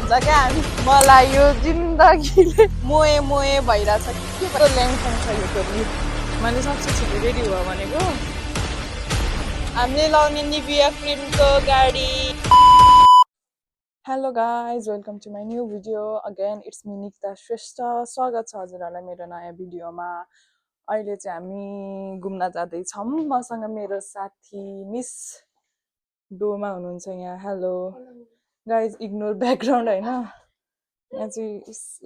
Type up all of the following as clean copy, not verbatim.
भन्छ क्या हामी मलाई यो जिन्दगीले मोए मोए भइरहेछ के कस्तो ल्याङफ्याङ छ यो टोपी मैले सबसे छिटो रेडी भयो भनेको हामीले लाउने निभिया क्रिमको गाडी hello guys welcome to my new video again it's me Nikita Shrestha स्वागत छ हजुरहरूलाई मेरो नयाँ भिडियोमा अहिले चाहिँ हामी घुम्न जाँदैछौँ मसँग मेरो साथी मिस डोमा हुनुहुन्छ यहाँ हेलो गाइज इग्नोर ब्याकग्राउन्ड होइन यहाँ चाहिँ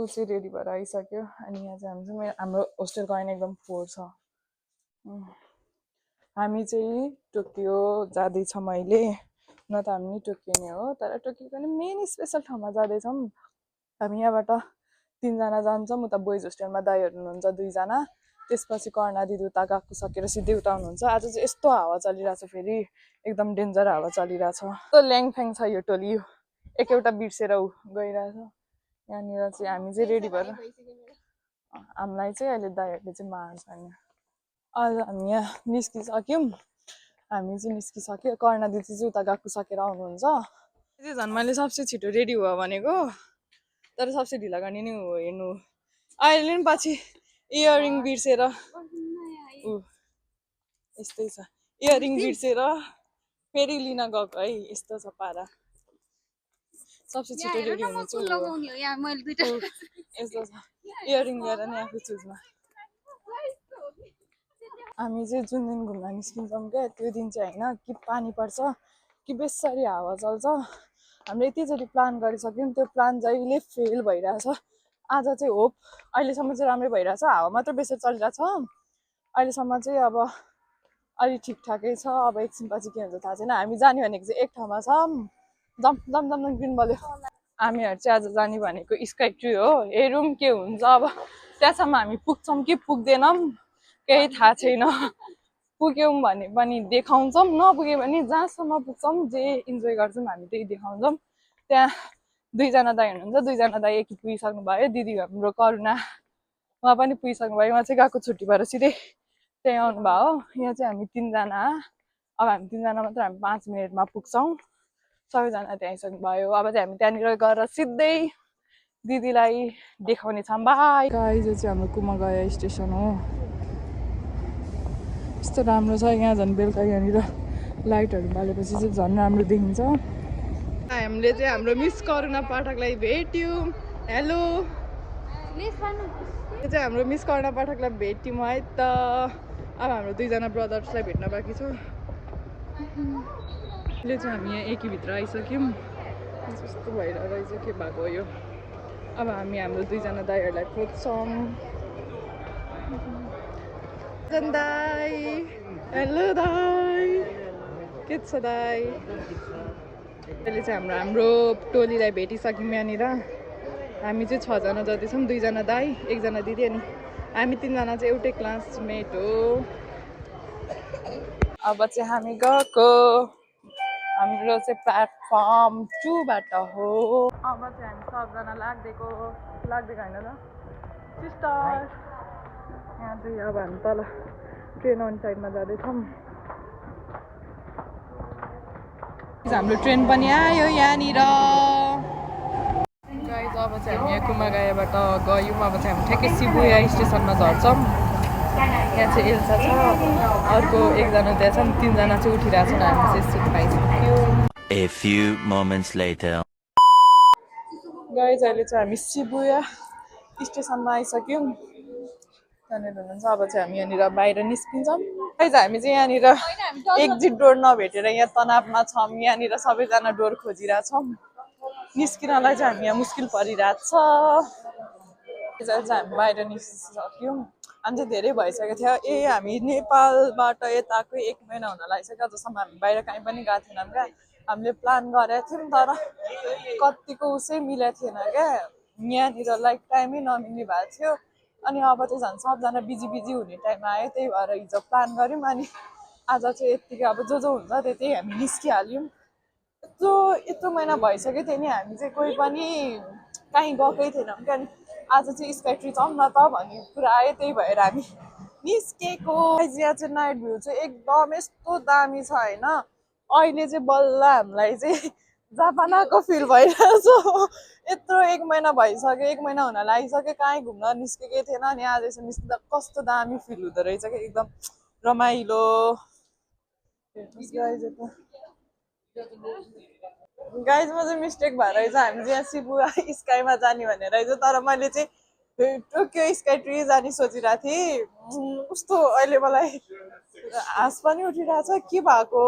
ऊ चाहिँ रेडी भएर आइसक्यो अनि यहाँ चाहिँ हाम्रो होस्टेलको ऐन एकदम फोहोर छ हामी चाहिँ टोकियो जाँदैछौँ अहिले न त हामी टोकियो नै हो तर टोकियोको नि मेन स्पेसल ठाउँमा जाँदैछौँ हामी यहाँबाट 3 जना जान्छौँ उता बोइज होस्टेलमा दाइहरू हुनुहुन्छ 2 जना त्यसपछि कर्णा दिदी उता गएको सकेर सिधै उता हुनुहुन्छ आज चाहिँ यस्तो हावा चलिरहेछ फेरि एकदम डेन्जर हावा चलिरहेछ कस्तो ल्याङफ्याङ छ यो टोली एकएउटा बिर्सेर गइरहेछ यहाँनिर चाहिँ हामी चाहिँ रेडी भएर हामीलाई चाहिँ अहिले दाइहरूले चाहिँ मार्छ नि आज हामी यहाँ निस्किसक्यौँ हामी चाहिँ निस्किसक्यो कर्णा दिदी चाहिँ उता गएको सकेर आउनुहुन्छ त्यो झन् मैले सबसे छिटो रेडी भयो भनेको तर सबसे ढिला गर्ने नि हो हेर्नु अहिले नि पछि इयरिङ बिर्सेर यस्तै छ इयरिङ बिर्सेर फेरि लिन गएको है यस्तो छ पारा सबसे छिटो रेडी हुनु चाहिँ यस्तो छ इयरिङ लिएर नि आफू चुजमा हामी चाहिँ जुन दिन घुम्न निस्किन्छौँ क्या त्यो दिन चाहिँ होइन कि पानी पर्छ कि बेसरी हावा चल्छ हामीले यतिचोटि प्लान गरिसक्यौँ त्यो प्लान जहिले फेल भइरहेछ आज चाहिँ होप अहिलेसम्म चाहिँ राम्रै भइरहेछ हावा मात्र बेसी चलिरहेछ अहिलेसम्म चाहिँ अब अलि ठिकठाकै छ अब एकछिनपछि के हुन्छ थाहा छैन हामी जाने भनेको चाहिँ एक ठाउँमा छ जम जम जम ग्रिन बल्यो हामीहरू चाहिँ आज जाने भनेको स्काई ट्री हो हेरौँ के हुन्छ अब त्यहाँसम्म हामी पुग्छौँ कि पुग्दैनौँ केही थाहा छैन पुग्यौँ भने पनि देखाउँछौँ नपुग्यो भने जहाँसम्म पुग्छौँ जे इन्जोय गर्छौँ हामी त्यही देखाउँछौँ त्यहाँ 2 जना दाइ हुनुहुन्छ 2 जना दाइ एक पुगिसक्नु भयो दिदी हाम्रो करुणा उहाँ पनि पुगिसक्नु भयो उहाँ चाहिँ गएको छुट्टी भएर सिधै त्यहीँ आउनुभयो यहाँ चाहिँ हामी 3 जना अब हामी 3 जना मात्र हामी 5 मिनटमा पुग्छौँ सबैजना त्यहाँ आइसक्नु भयो अब चाहिँ हामी त्यहाँनिर गएर सिधै दिदीलाई देखाउने छौँ बाई गाइस यो चाहिँ हाम्रो कुमागया स्टेसन हो यस्तो राम्रो छ यहाँ झन् बेलुका यहाँनिर लाइटहरू बालेपछि चाहिँ झन् राम्रो देखिन्छ हामीले चाहिँ हाम्रो मिस करुणा पाठकलाई भेट्यौँ हेलो यो चाहिँ हाम्रो मिस करुणा पाठकलाई भेट्यौँ है त अब हाम्रो 2 जना ब्रदर्सलाई भेट्न बाँकी छ अहिले चाहिँ हामी यहाँ एकीभित्र आइसक्यौँ जस्तो भइरहेको रहेछ के भएको यो अब हामी हाम्रो 2 जना दाइहरूलाई खोज्छौँ दाई हेलो दाई के छ दाई अहिले चाहिँ हाम्रो टोलीलाई भेटिसक्यौँ यहाँनिर हामी चाहिँ 6 जना जाँदैछौँ 2 जना दाई 1 जना दिदी अनि हामी 3 जना चाहिँ एउटै क्लासमेट हो अब चाहिँ हामी गएको हाम्रो चाहिँ प्लेटफर्म 2 बाट हो अब चाहिँ हामी सबजना लाग्दैको होइन त सिस्टर यहाँ चाहिँ अब हामी तल ट्रेन अन साइडमा जाँदैछौँ हाम्रो ट्रेन पनि आयो यहाँनिर गाइस अब चाहिँ हामी यहाँ कुमागायाबाट गयौँ अब चाहिँ हामी ठ्याक्कै शिबुया स्टेसनमा झर्छौँ यहाँ चाहिँ एल्सा छ अर्को 1 जना त्यहाँ छन् 3 जना चाहिँ उठिरहेको छन् हामी चाहिँ सिट पाइसक्यौँ A few moments later guys अहिले चाहिँ हामी शिबुया स्टेसनमा आइसक्यौँ त्यहाँनिर हुनुहुन्छ अब चाहिँ हामी यहाँनिर बाहिर निस्किन्छौँ गाइस हामी चाहिँ यहाँनिर एक्जिट डोर नभेटेर यहाँ तनावमा छौँ यहाँनिर सबैजना डोर खोजिरहेछौँ निस्किनलाई चाहिँ हामी यहाँ मुस्किल परिरहेछ चाहिँ हामी बाहिर निस्किसक्यौँ हामी चाहिँ धेरै भइसकेको थियो हामी नेपालबाट यताको 1 महिना हुन लागिसक्यो जसम्म हामी बाहिर कहीँ पनि गएको थिएनौँ क्या हामीले प्लान गरेको थियौँ तर कतिको उसै मिलेको थिएन क्या यहाँनिर लाइक टाइमै नमिल्ने भएको थियो अनि अब चाहिँ झन् सबजना बिजी हुने टाइम आयो त्यही भएर हिजो प्लान गऱ्यौँ अनि आज चाहिँ यत्तिकै अब जो हुन्छ त्यही हामी निस्किहाल्यौँ यत्रो महिना भइसक्यो थियो नि हामी चाहिँ कोही पनि कहीँ गएकै थिएनौँ क्या अनि आज चाहिँ स्काई ट्री जाउँ न त भन्ने कुरा आयो त्यही भएर हामी निस्केको यहाँ चाहिँ नाइट भ्यू चाहिँ एकदम यस्तो दामी छ होइन अहिले चाहिँ बल्ल हामीलाई चाहिँ जापानको फिल भइरहेछ यत्रो 1 महिना भइसक्यो, 1 महिना हुन लागिसक्यो, कहीँ घुम्न निस्केकै थिएन। अनि आज यसो निस्किँदा कस्तो दामी फिल हुँदो रहेछ कि एकदम रमाइलो। गाइजमा चाहिँ मिस्टेक भएर रहेछ, हामी चाहिँ यहाँ शिबुया स्काईमा जाने भनेर रहेछ, तर मैले चाहिँ टोकियो स्काई ट्री जाने सोचिरहेको थिएँ। कस्तो अहिले मलाई हाँस पनि उठिरहेछ, के भएको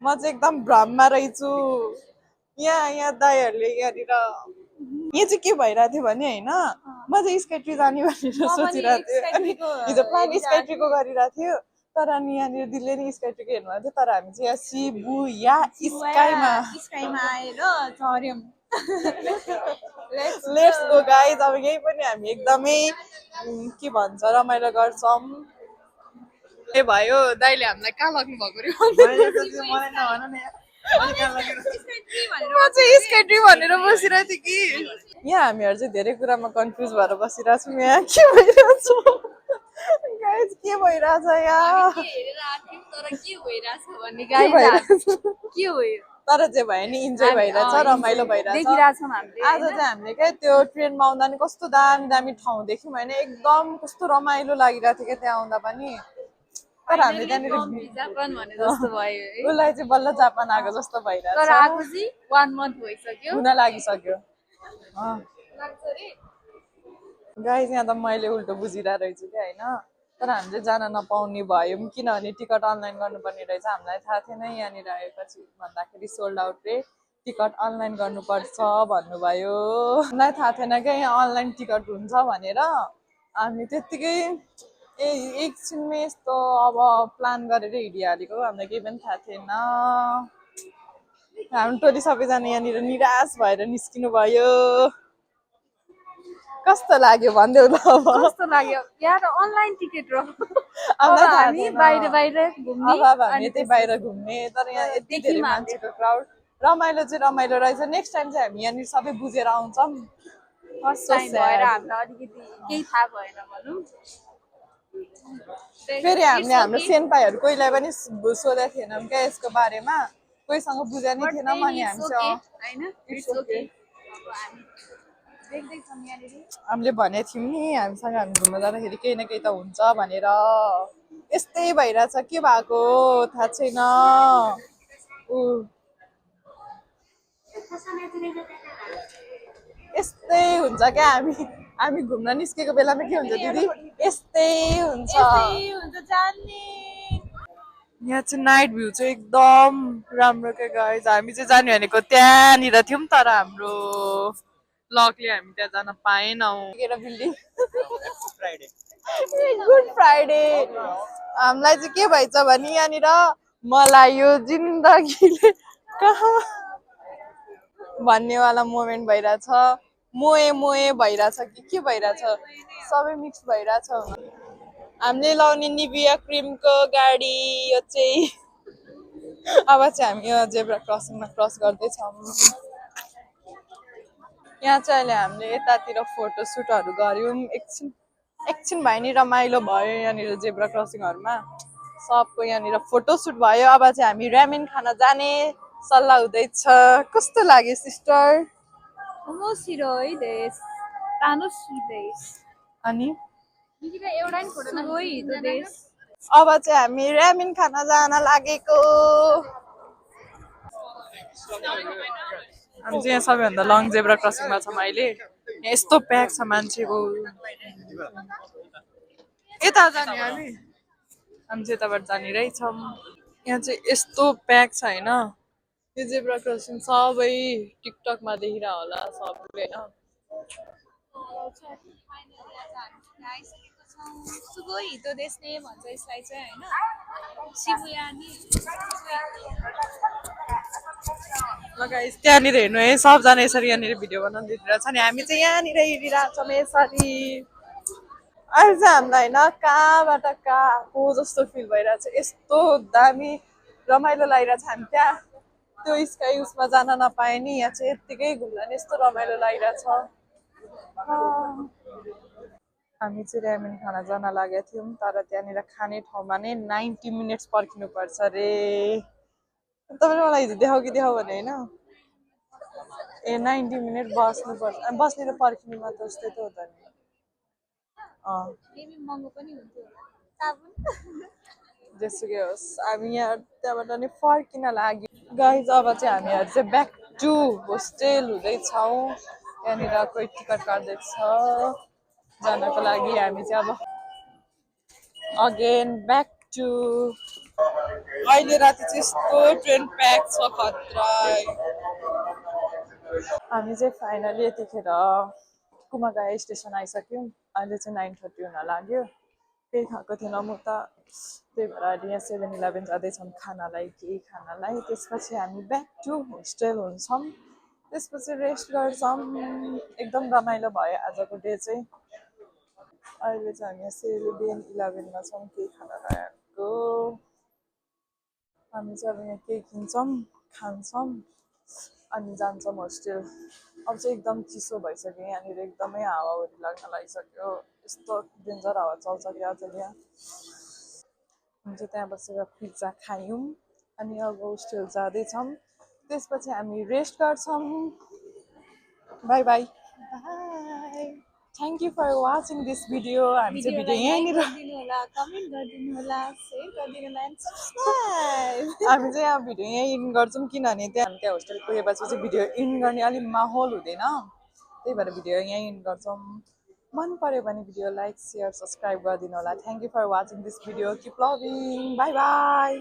म चाहिँ एकदम भ्रममा रहेछु। यहाँ दाइहरूले यहाँनिर यहाँ चाहिँ के भइरहेको थियो भने होइन, म चाहिँ स्काई ट्री जाने भनेर सोचिरहेको थिएँ। अनि हिजो प्लान स्काई ट्रीको गरिरहेको थियो, तर अनि यहाँनिर दिदीले नि स्काई ट्रीको हेर्नु भएको थियो, तर हामी चाहिँ यहाँ शिबुया स्काईमा आएर झर्यौँ। Let's go guys. अब यही पनि हामी एकदमै के भन्छ रमाइलो गर्छौँ। ए भयो दाइले हामीलाई कहाँ लग्नु भएको रे? म चाहिँ स्काई ट्री भनेर बसिरहेको थिएँ कि। यहाँ हामीहरू चाहिँ धेरै कुरामा कन्फ्युज भएर बसिरहेको छौँ। यहाँ के भइरहेछ गाइज, के भइरहेछ यहाँ? तर जे भयो नि इन्जोय भइरहेछ, रमाइलो भइरहेछ। आज चाहिँ हामीले क्या त्यो ट्रेनमा आउँदा नि कस्तो दामी दामी ठाउँ देख्यौँ होइन, एकदम कस्तो रमाइलो लागिरहेको थियो क्या त्यहाँ आउँदा पनि। तर हामीले त्यहाँनिर उसलाई चाहिँ बल्ल जापान आएको जस्तो भइरहेछ, हुन लागिसक्यो। गाइज यहाँ त मैले उल्टो बुझिरहेको रहेछु क्या होइन, तर हामीले जान नपाउने भयौँ किनभने टिकट अनलाइन गर्नुपर्ने रहेछ। हामीलाई थाहा थिएन यहाँनिर आएपछि भन्दाखेरि सोल्ड आउट रे, टिकट अनलाइन गर्नुपर्छ भन्नुभयो। हामीलाई थाहा थिएन क्या यहाँ अनलाइन टिकट हुन्छ भनेर। हामी त्यत्तिकै एकछिनमै यस्तो अब प्लान गरेर हिँडिहालेको, हामीलाई केही पनि थाहा थिएन। हाम्रो टोली सबैजना यहाँनिर निराश भएर निस्किनु भयो। कस्तो लाग्यो भनिदेऊ त अब। कस्तो लाग्यो यार अनलाइन टिकट र अब हामी बाहिर घुम्ने, अब हामी यतै बाहिर घुम्ने, तर यहाँ यति धेरै मान्छेको क्राउड। रमाइलो चाहिँ रमाइलो रहेछ। नेक्स्ट टाइम चाहिँ हामी यहाँनिर सबै बुझेर आउँछौँ। फर्स्ट टाइम भएर हामीलाई अलिकति केही थाहा भएन भनौँ। फेरि हामीले हाम्रो सेन्पाईहरू कोहीलाई पनि सोधेको थिएनौँ क्या यसको बारेमा, कोहीसँग बुझेको नि थिएनौँ। अनि हामीले भनेको थियौँ नि हामीसँग हामी घुम्न जाँदाखेरि केही न केही त हुन्छ भनेर। यस्तै भइरहेछ, के भएको थाहा छैन। यस्तै हुन्छ क्या, हामी घुम्न निस्केको बेलामा के हुन्छ दिदी? यस्तै हुन्छ। यहाँ चाहिँ नाइट भ्यू चाहिँ एकदम राम्रो क्या गाइज। हामी चाहिँ जाने भनेको त्यहाँनिर थियौँ, तर हाम्रो लकले हामी त्यहाँ जान पाएनौँ। Building good Friday. हामीलाई चाहिँ के भएछ भने यहाँनिर मलाई यो जिन्दगीले कहाँ भन्नेवाला मोमेन्ट भइरहेछ। मोए भइरहेछ कि के भइरहेछ, सबै मिक्स भइरहेछ। हामीले लाउने निभिया क्रिमको गाडी यो चाहिँ अब चाहिँ हामी यो जेब्रा क्रसिङमा क्रस गर्दैछौँ। यहाँ चाहिँ अहिले हामीले यतातिर फोटोसुटहरू गऱ्यौँ। एकछिन भए नि रमाइलो भयो यहाँनिर जेब्रा क्रसिङहरूमा। सबको यहाँनिर फोटोसुट भयो। अब चाहिँ हामी रामेन खान जाने सल्लाह हुँदैछ। कस्तो लाग्यो सिस्टर? अनि अब चाहिँ हामी रामेन खान जान लागेको। हामी चाहिँ यहाँ सबैभन्दा लङ जेब्रा क्रसिङमा छौँ अहिले। यस्तो प्याक छ मान्छेको। यता जाने हामी चाहिँ यताबाट जाने रहेछौँ। यहाँ चाहिँ यस्तो प्याक छ होइन, यो जेब्रा क्रसिङ सबै टिकटकमा देखिरह होला सबले होइन। त्यहाँनिर हेर्नु है, सबजना यसरी यहाँनिर भिडियो बनाउनु दिइरहेछ नि, हामी चाहिँ यहाँनिर हिँडिरहेछौँ यसरी। अहिले चाहिँ हामीलाई होइन कहाँबाट कहाँ आएको जस्तो फिल भइरहेछ। यस्तो दामी रमाइलो लागिरहेछ। हामी त्यहाँ त्यो स्काई उसमा जान नपाए नि, यहाँ चाहिँ यत्तिकै घुम्दा नि यस्तो रमाइलो लागिरहेछ। हामी चाहिँ रामेन खान जान लागेका थियौँ, तर त्यहाँनिर खाने ठाउँमा नै 90 मिनट्स पर्खिनु पर्छ रे। तपाईँले मलाई हिजो देखाऊ कि देखाऊ भने होइन, ए 90 मिनट बस्नुपर्छ बस्ने र पर्खिने मात्र उस्तै त हो त नि मेबी महँगो पनि हुन्थ्यो होला साबुन जेसुकै होस् हामी यहाँ त्यहाँबाट नि फर्किन लाग्यो गाइज अब चाहिँ हामीहरू चाहिँ ब्याक टु होस्टेल हुँदैछौँ यहाँनिर कोही टिकट काट्दैछ जानको लागि हामी चाहिँ अब अगेन ब्याक टु अहिले राति चाहिँ यस्तो ट्रेन प्याक छ खतरा हामी चाहिँ फाइनली यतिखेर कुमागाया स्टेसन आइसक्यौँ अहिले चाहिँ 9:30 हुन लाग्यो केही खाएको थिएन म त त्यही भएर अहिले यहाँ 7-11 जाँदैछौँ खानालाई त्यसपछि हामी ब्याक टु होस्टेल हुन्छौँ त्यसपछि रेस्ट गर्छौँ एकदम रमाइलो भयो आजको डे चाहिँ अहिले चाहिँ हामी 7-11 छौँ केही खाना लागेको हामी चाहिँ अब यहाँ केही किन्छौँ खान्छौँ अनि जान्छौँ होस्टेल अब चाहिँ एकदम चिसो भइसक्यो यहाँनिर एकदमै हावाहुरी लाग्न लागिसक्यो यस्तो डेन्जर हावा चल्छ कि आज यहाँ हुन्छ त्यहाँ बसेर पिज्जा खायौँ अनि अब होस्टेल जाँदैछौँ त्यसपछि हामी रेस्ट गर्छौँ bye bye bye thank you for watching this video हामी चाहिँ भिडियो यहीँनिर गरिदिनु होला कमेन्ट गरिदिनु होला सेयर गरिदिनु होला एन्ड सब्स्क्राइब हामी चाहिँ यहाँ भिडियो यहीँ इन गर्छौँ किनभने त्यहाँ होस्टेल पुगेपछि चाहिँ भिडियो इन गर्ने अलिक माहौल हुँदैन त्यही भएर भिडियो यहीँ इन गर्छौँ मन पर्यो भने भिडियो लाइक सेयर सब्सक्राइब गरिदिनु होला thank you for watching this video keep loving bye by